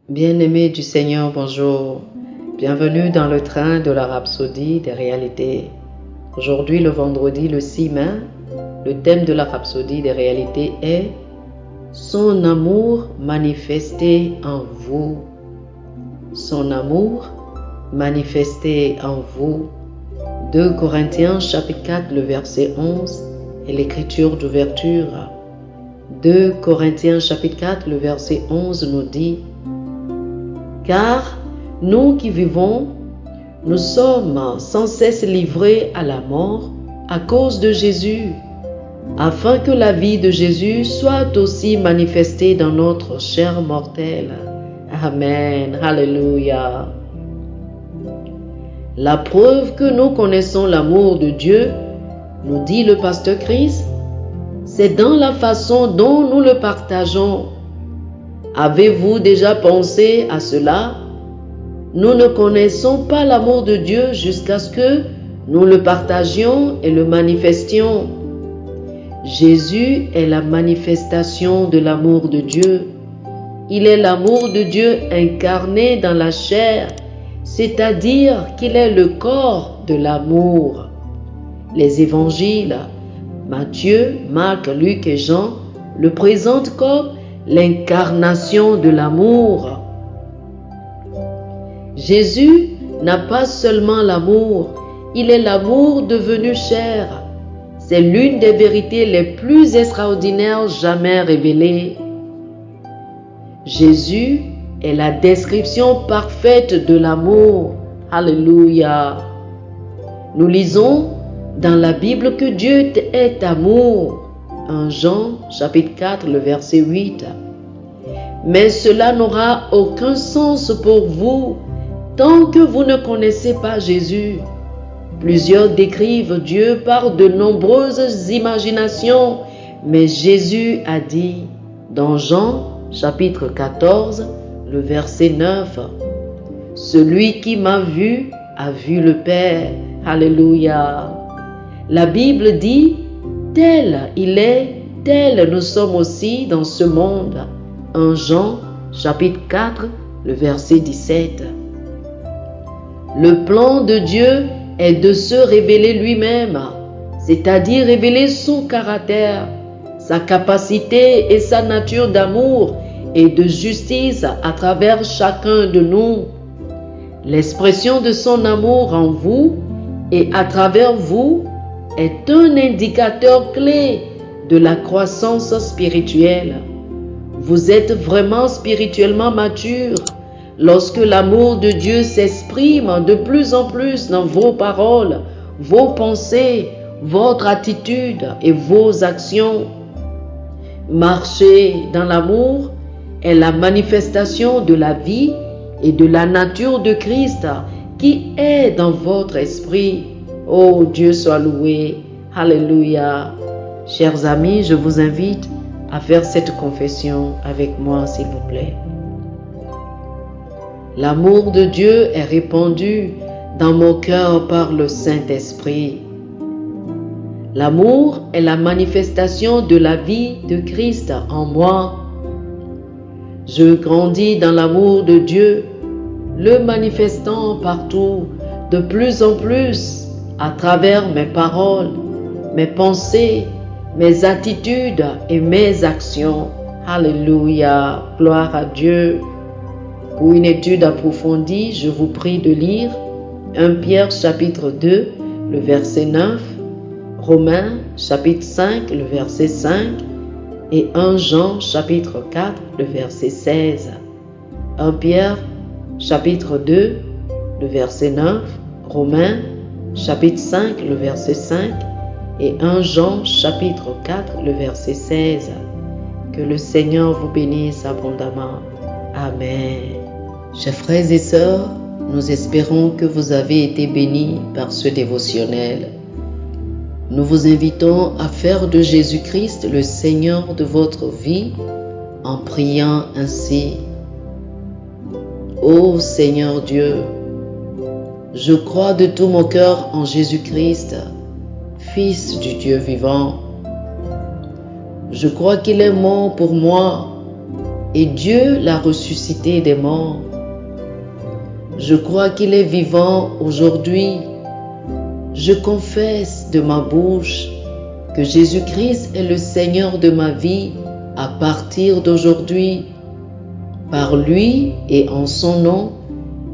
Bien-aimés du Seigneur, bonjour. Bienvenue dans le train de la rhapsodie des réalités. Aujourd'hui, le vendredi, le 6 mai, le thème de la rhapsodie des réalités est « Son amour manifesté en vous ». Son amour manifesté en vous. 2 Corinthiens chapitre 4, le verset 11 et l'écriture d'ouverture. 2 Corinthiens chapitre 4, le verset 11 nous dit « Car nous qui vivons, nous sommes sans cesse livrés à la mort à cause de Jésus, afin que la vie de Jésus soit aussi manifestée dans notre chair mortelle. » Amen. Alléluia. La preuve que nous connaissons l'amour de Dieu, nous dit le pasteur Chris, c'est dans la façon dont nous le partageons. Avez-vous déjà pensé à cela? Nous ne connaissons pas l'amour de Dieu jusqu'à ce que nous le partagions et le manifestions. Jésus est la manifestation de l'amour de Dieu. Il est l'amour de Dieu incarné dans la chair, c'est-à-dire qu'il est le corps de l'amour. Les évangiles, Matthieu, Marc, Luc et Jean, le présentent comme l'incarnation de l'amour. Jésus n'a pas seulement l'amour, il est l'amour devenu chair. C'est l'une des vérités les plus extraordinaires jamais révélées. Jésus est la description parfaite de l'amour. Alléluia. Nous lisons dans la Bible que Dieu est amour. 1 Jean chapitre 4, le verset 8. Mais cela n'aura aucun sens pour vous tant que vous ne connaissez pas Jésus. Plusieurs décrivent Dieu par de nombreuses imaginations, mais Jésus a dit dans Jean chapitre 14, le verset 9, « Celui qui m'a vu a vu le Père. » Alléluia. La Bible dit, « Tel il est, tel nous sommes aussi dans ce monde. » 1 Jean chapitre 4, le verset 17. Le plan de Dieu est de se révéler lui-même, c'est-à-dire révéler son caractère, sa capacité et sa nature d'amour et de justice à travers chacun de nous. L'expression de son amour en vous et à travers vous est un indicateur clé de la croissance spirituelle. Vous êtes vraiment spirituellement mature lorsque l'amour de Dieu s'exprime de plus en plus dans vos paroles, vos pensées, votre attitude et vos actions. Marcher dans l'amour est la manifestation de la vie et de la nature de Christ qui est dans votre esprit. Oh, Dieu soit loué. Alléluia. Chers amis, je vous invite à faire cette confession avec moi, s'il vous plaît. L'amour de Dieu est répandu dans mon cœur par le Saint-Esprit. L'amour est la manifestation de la vie de Christ en moi. Je grandis dans l'amour de Dieu, le manifestant partout, de plus en plus, à travers mes paroles, mes pensées, mes attitudes et mes actions. Alléluia, gloire à Dieu. Pour une étude approfondie, je vous prie de lire 1 Pierre chapitre 2, le verset 9, Romains chapitre 5, le verset 5 et 1 Jean chapitre 4, le verset 16. 1 Pierre chapitre 2, le verset 9, Romains chapitre 5, le verset 5 et 1 Jean chapitre 4, le verset 16. Que le Seigneur vous bénisse abondamment. Amen. Chers frères et sœurs, nous espérons que vous avez été bénis par ce dévotionnel. Nous vous invitons à faire de Jésus-Christ le Seigneur de votre vie en priant ainsi. Ô Seigneur Dieu, je crois de tout mon cœur en Jésus-Christ, Fils du Dieu vivant. Je crois qu'il est mort pour moi et Dieu l'a ressuscité des morts. Je crois qu'il est vivant aujourd'hui. Je confesse de ma bouche que Jésus-Christ est le Seigneur de ma vie à partir d'aujourd'hui. Par lui et en son nom,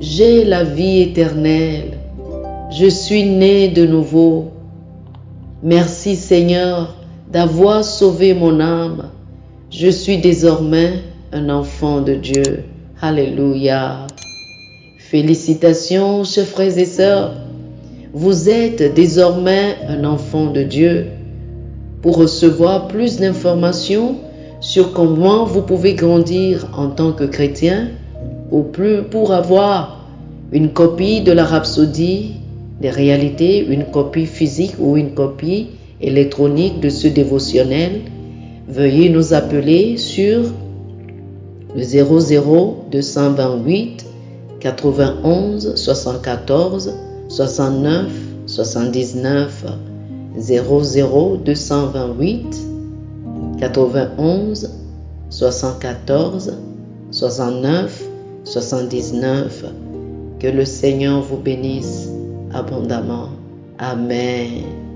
j'ai la vie éternelle. Je suis né de nouveau. Merci Seigneur d'avoir sauvé mon âme. Je suis désormais un enfant de Dieu. Alléluia. Félicitations, chers frères et sœurs. Vous êtes désormais un enfant de Dieu. Pour recevoir plus d'informations sur comment vous pouvez grandir en tant que chrétien, ou plus pour avoir une copie de la Rhapsodie des réalités, une copie physique ou une copie électronique de ce dévotionnel, veuillez nous appeler sur le 00 228 91 74 69 79 00 228 91 74 69 79. Que le Seigneur vous bénisse abondamment. Amen.